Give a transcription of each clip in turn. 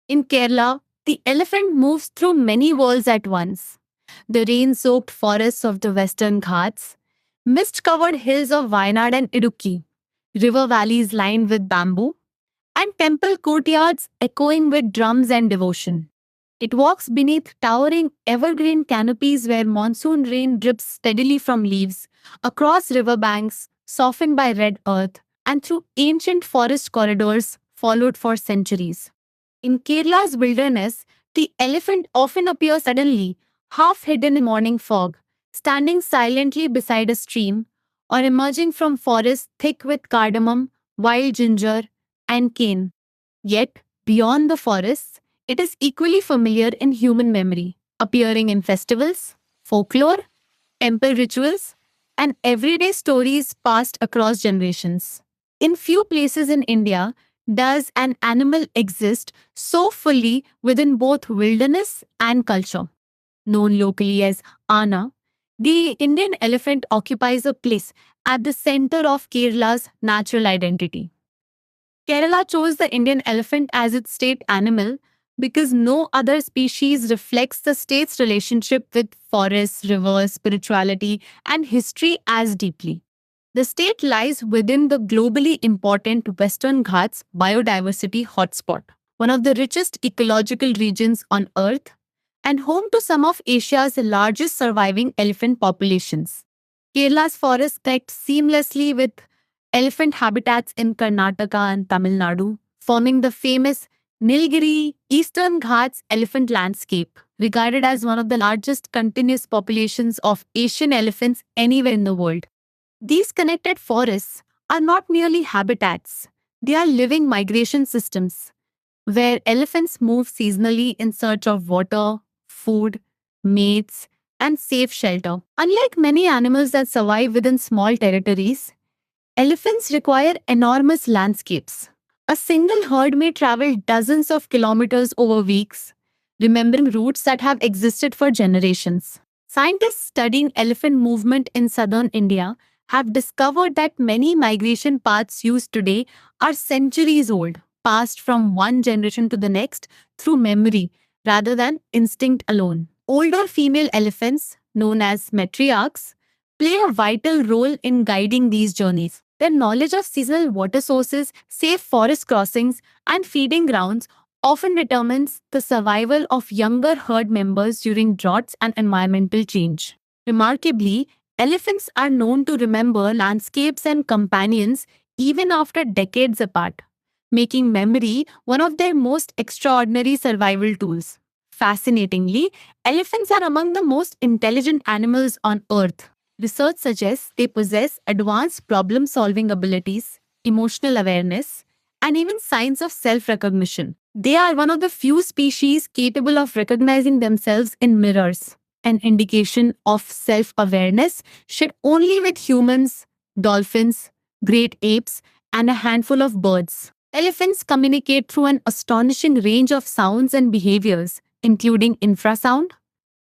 In Kerala, the elephant moves through many worlds at once. The rain-soaked forests of the Western Ghats, mist-covered hills of Wayanad and Idukki, river valleys lined with bamboo, and temple courtyards echoing with drums and devotion. It walks beneath towering evergreen canopies where monsoon rain drips steadily from leaves, across riverbanks softened by red earth, and through ancient forest corridors followed for centuries. In Kerala's wilderness, the elephant often appears suddenly, half hidden in morning fog, standing silently beside a stream, or emerging from forests thick with cardamom, wild ginger, and cane. Yet, beyond the forests, it is equally familiar in human memory, appearing in festivals, folklore, temple rituals, and everyday stories passed across generations. In few places in India does an animal exist so fully within both wilderness and culture. Known locally as Ana, the Indian elephant occupies a place at the center of Kerala's natural identity. Kerala chose the Indian elephant as its state animal because no other species reflects the state's relationship with forests, rivers, spirituality, and history as deeply. The state lies within the globally important Western Ghats biodiversity hotspot, one of the richest ecological regions on Earth and home to some of Asia's largest surviving elephant populations. Kerala's forests connect seamlessly with elephant habitats in Karnataka and Tamil Nadu, forming the famous Nilgiri Eastern Ghats elephant landscape, regarded as one of the largest continuous populations of Asian elephants anywhere in the world. These connected forests are not merely habitats, they are living migration systems where elephants move seasonally in search of water, food, mates, and safe shelter. Unlike many animals that survive within small territories, elephants require enormous landscapes. A single herd may travel dozens of kilometers over weeks, remembering routes that have existed for generations. Scientists studying elephant movement in southern India have discovered that many migration paths used today are centuries old, passed from one generation to the next through memory rather than instinct alone. Older female elephants, known as matriarchs, play a vital role in guiding these journeys. Their knowledge of seasonal water sources, safe forest crossings, and feeding grounds often determines the survival of younger herd members during droughts and environmental change. Remarkably, elephants are known to remember landscapes and companions even after decades apart, making memory one of their most extraordinary survival tools. Fascinatingly, elephants are among the most intelligent animals on Earth. Research suggests they possess advanced problem solving abilities, emotional awareness, and even signs of self recognition. They are one of the few species capable of recognizing themselves in mirrors, an indication of self awareness shared only with humans, dolphins, great apes, and a handful of birds. Elephants communicate through an astonishing range of sounds and behaviors, including infrasound,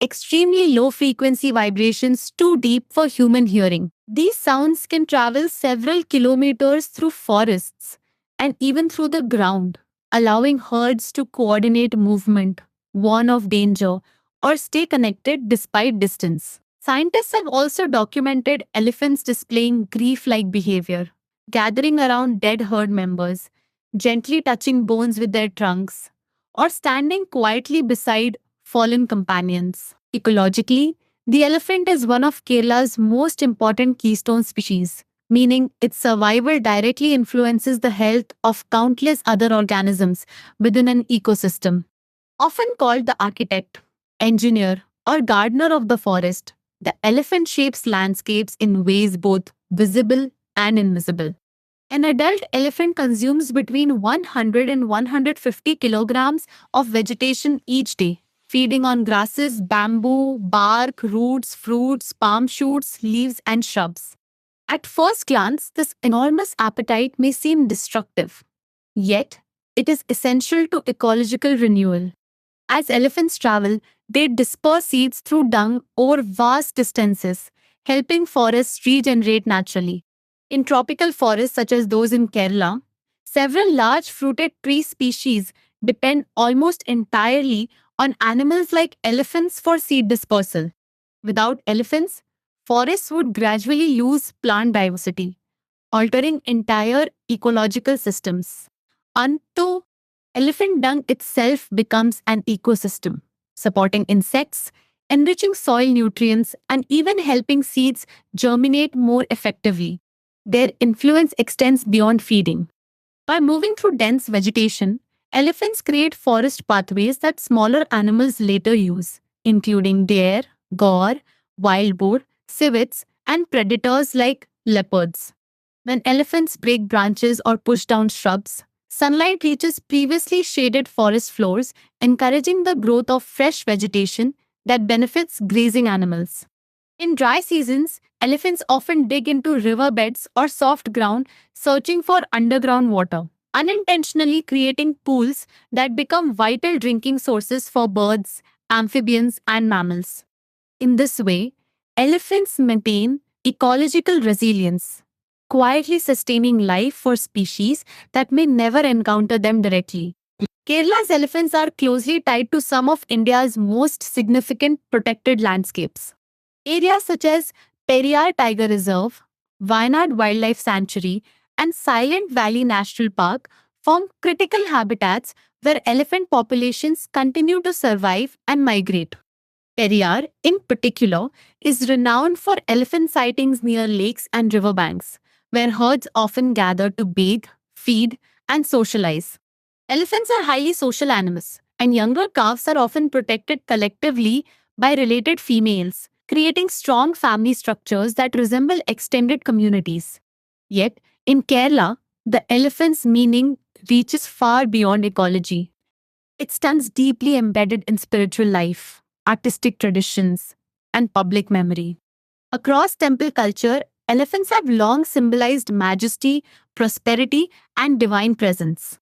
extremely low frequency vibrations too deep for human hearing. These sounds can travel several kilometers through forests and even through the ground, allowing herds to coordinate movement, warn of danger, or stay connected despite distance. Scientists have also documented elephants displaying grief like behavior, gathering around dead herd members, gently touching bones with their trunks, or standing quietly beside fallen companions. Ecologically, the elephant is one of Kerala's most important keystone species, meaning its survival directly influences the health of countless other organisms within an ecosystem. Often called the architect, engineer, or gardener of the forest, the elephant shapes landscapes in ways both visible and invisible. An adult elephant consumes between 100 and 150 kilograms of vegetation each day, feeding on grasses, bamboo, bark, roots, fruits, palm shoots, leaves, and shrubs. At first glance, this enormous appetite may seem destructive, yet, it is essential to ecological renewal. As elephants travel, they disperse seeds through dung over vast distances, helping forests regenerate naturally. In tropical forests such as those in Kerala, several large fruited tree species depend almost entirely on animals like elephants for seed dispersal. Without elephants, forests would gradually lose plant diversity, altering entire ecological systems. Unto elephant dung itself becomes an ecosystem, supporting insects, enriching soil nutrients, and even helping seeds germinate more effectively. Their influence extends beyond feeding. By moving through dense vegetation, elephants create forest pathways that smaller animals later use, including deer, gaur, wild boar, civets, and predators like leopards. When elephants break branches or push down shrubs, sunlight reaches previously shaded forest floors, encouraging the growth of fresh vegetation that benefits grazing animals. In dry seasons, elephants often dig into riverbeds or soft ground, searching for underground water, unintentionally creating pools that become vital drinking sources for birds, amphibians, and mammals. In this way, elephants maintain ecological resilience, quietly sustaining life for species that may never encounter them directly. Kerala's elephants are closely tied to some of India's most significant protected landscapes. Areas such as Periyar Tiger Reserve, Wayanad Wildlife Sanctuary, and Silent Valley National Park form critical habitats where elephant populations continue to survive and migrate. Periyar, in particular, is renowned for elephant sightings near lakes and riverbanks, where herds often gather to bathe, feed, and socialize. Elephants are highly social animals, and younger calves are often protected collectively by related females, creating strong family structures that resemble extended communities. Yet, in Kerala, the elephant's meaning reaches far beyond ecology. It stands deeply embedded in spiritual life, artistic traditions, and public memory. Across temple culture, elephants have long symbolized majesty, prosperity, and divine presence.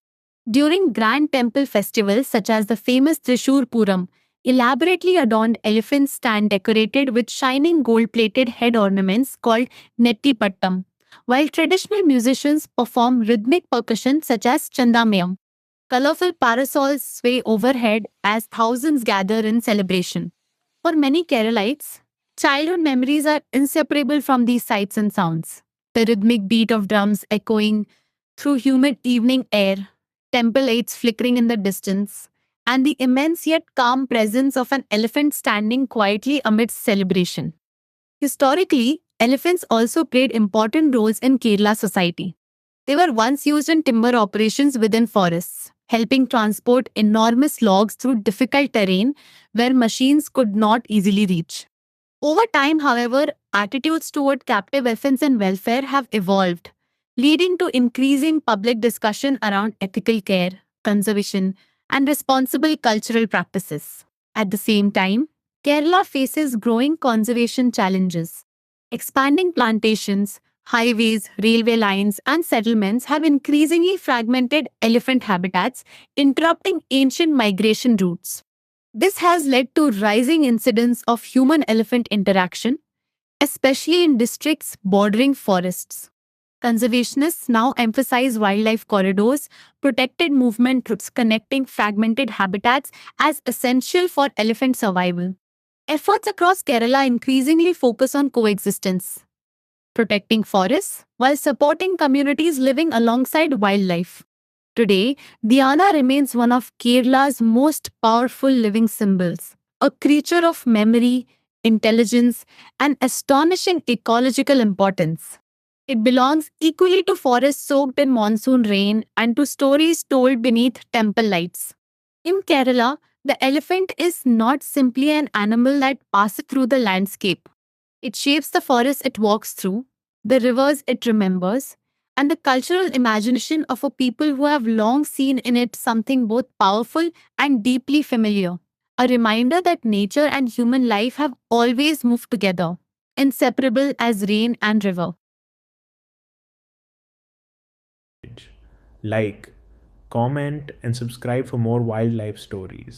During grand temple festivals such as the famous Trishur Puram, elaborately adorned elephants stand decorated with shining gold-plated head ornaments called Nettipattam, while traditional musicians perform rhythmic percussion such as Chandamayam. Colorful parasols sway overhead as thousands gather in celebration. For many Keralites, childhood memories are inseparable from these sights and sounds. The rhythmic beat of drums echoing through humid evening air, temple lights flickering in the distance, and the immense yet calm presence of an elephant standing quietly amidst celebration. Historically, elephants also played important roles in Kerala society. They were once used in timber operations within forests, helping transport enormous logs through difficult terrain where machines could not easily reach. Over time, however, attitudes toward captive elephants and welfare have evolved, leading to increasing public discussion around ethical care, conservation, and responsible cultural practices. At the same time, Kerala faces growing conservation challenges. Expanding plantations, highways, railway lines, and settlements have increasingly fragmented elephant habitats, interrupting ancient migration routes. This has led to rising incidents of human elephant interaction, especially in districts bordering forests. Conservationists now emphasize wildlife corridors, protected movement routes connecting fragmented habitats as essential for elephant survival. Efforts across Kerala increasingly focus on coexistence, protecting forests while supporting communities living alongside wildlife. Today, Diana remains one of Kerala's most powerful living symbols, a creature of memory, intelligence, and astonishing ecological importance. It belongs equally to forests soaked in monsoon rain and to stories told beneath temple lights. In Kerala, the elephant is not simply an animal that passes through the landscape. It shapes the forest it walks through, the rivers it remembers, and the cultural imagination of a people who have long seen in it something both powerful and deeply familiar. A reminder that nature and human life have always moved together, inseparable as rain and river. Like, comment, and subscribe for more wildlife stories.